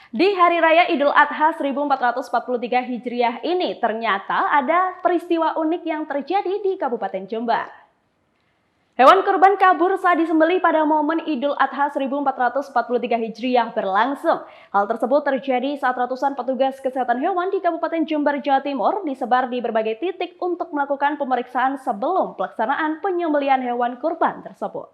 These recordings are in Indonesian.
Di Hari Raya Idul Adha 1443 Hijriah ini ternyata ada peristiwa unik yang terjadi di Kabupaten Jember. Hewan kurban kabur saat disembelih pada momen Idul Adha 1443 Hijriah berlangsung. Hal tersebut terjadi saat ratusan petugas kesehatan hewan di Kabupaten Jember, Jawa Timur disebar di berbagai titik untuk melakukan pemeriksaan sebelum pelaksanaan penyembelihan hewan kurban tersebut.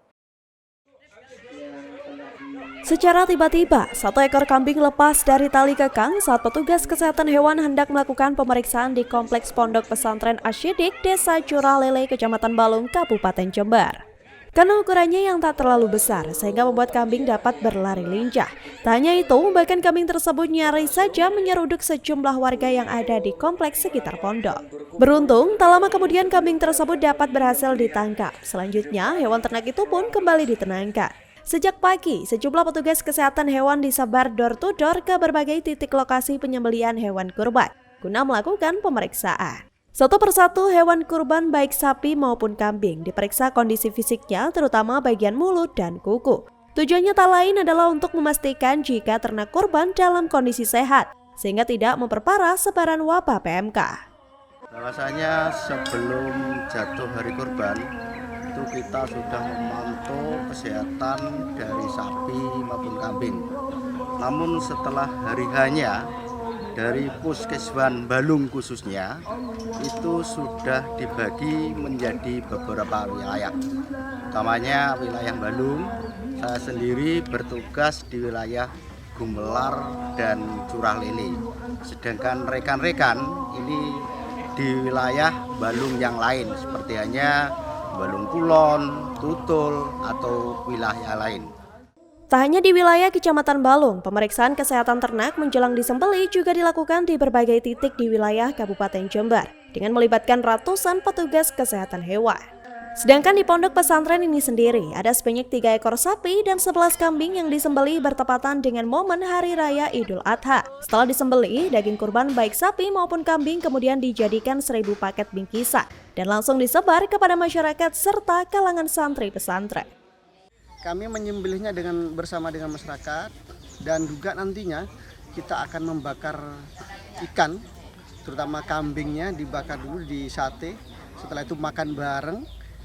Secara tiba-tiba, satu ekor kambing lepas dari tali kekang saat petugas kesehatan hewan hendak melakukan pemeriksaan di Kompleks Pondok Pesantren Asyidik, Desa Curah Lele, Kecamatan Balung, Kabupaten Jember. Karena ukurannya yang tak terlalu besar, sehingga membuat kambing dapat berlari lincah. Tak hanya itu, bahkan kambing tersebut nyaris saja menyeruduk sejumlah warga yang ada di kompleks sekitar pondok. Beruntung, tak lama kemudian kambing tersebut dapat berhasil ditangkap. Selanjutnya, hewan ternak itu pun kembali ditenangkan. Sejak pagi, sejumlah petugas kesehatan hewan disebar door-to-door ke berbagai titik lokasi penyembelihan hewan kurban guna melakukan pemeriksaan. Satu persatu hewan kurban baik sapi maupun kambing diperiksa kondisi fisiknya, terutama bagian mulut dan kuku. Tujuannya tak lain adalah untuk memastikan jika ternak kurban dalam kondisi sehat, sehingga tidak memperparah sebaran wabah PMK. Bahwasanya sebelum jatuh hari kurban, itu kita sudah memantau kesehatan dari sapi maupun kambing. Namun setelah hari hanya dari Puskeswan Balung khususnya itu sudah dibagi menjadi beberapa wilayah. Utamanya wilayah Balung, saya sendiri bertugas di wilayah Gumelar dan Curah Lele. Sedangkan rekan-rekan ini di wilayah Balung yang lain seperti hanya Balung Kulon, Tutul, atau wilayah lain. Tak hanya di wilayah Kecamatan Balung, pemeriksaan kesehatan ternak menjelang disembelih juga dilakukan di berbagai titik di wilayah Kabupaten Jember dengan melibatkan ratusan petugas kesehatan hewan. Sedangkan di pondok pesantren ini sendiri ada sebanyak 3 ekor sapi dan 11 kambing yang disembelih bertepatan dengan momen Hari Raya Idul Adha. Setelah disembelih, daging kurban baik sapi maupun kambing kemudian dijadikan 1000 paket bingkisan dan langsung disebar kepada masyarakat serta kalangan santri pesantren. Kami menyembelihnya bersama dengan masyarakat dan juga nantinya kita akan membakar ikan, terutama kambingnya dibakar dulu di sate, setelah itu makan bareng.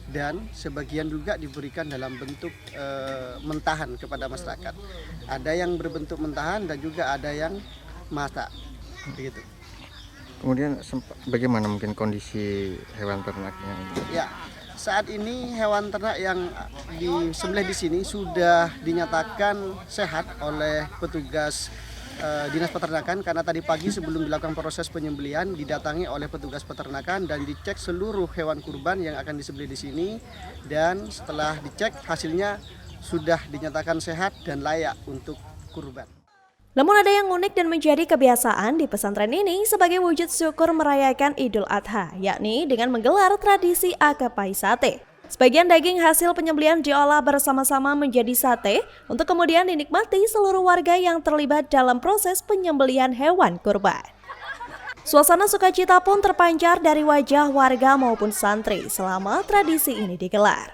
Dan sebagian juga diberikan dalam bentuk mentahan kepada masyarakat. Ada yang berbentuk mentahan dan juga ada yang masak, begitu. Kemudian bagaimana mungkin kondisi hewan ternaknya? Ya, saat ini hewan ternak yang disembelih di sini sudah dinyatakan sehat oleh petugas Dinas Peternakan, karena tadi pagi sebelum dilakukan proses penyembelihan didatangi oleh petugas peternakan dan dicek seluruh hewan kurban yang akan disembelih di sini, dan setelah dicek hasilnya sudah dinyatakan sehat dan layak untuk kurban. Namun ada yang unik dan menjadi kebiasaan di pesantren ini sebagai wujud syukur merayakan Idul Adha, yakni dengan menggelar tradisi akapai sate. Sebagian daging hasil penyembelihan diolah bersama-sama menjadi sate untuk kemudian dinikmati seluruh warga yang terlibat dalam proses penyembelihan hewan kurban. Suasana sukacita pun terpancar dari wajah warga maupun santri selama tradisi ini digelar.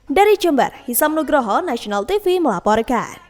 Dari Jember, Hisam Nugroho, National TV melaporkan.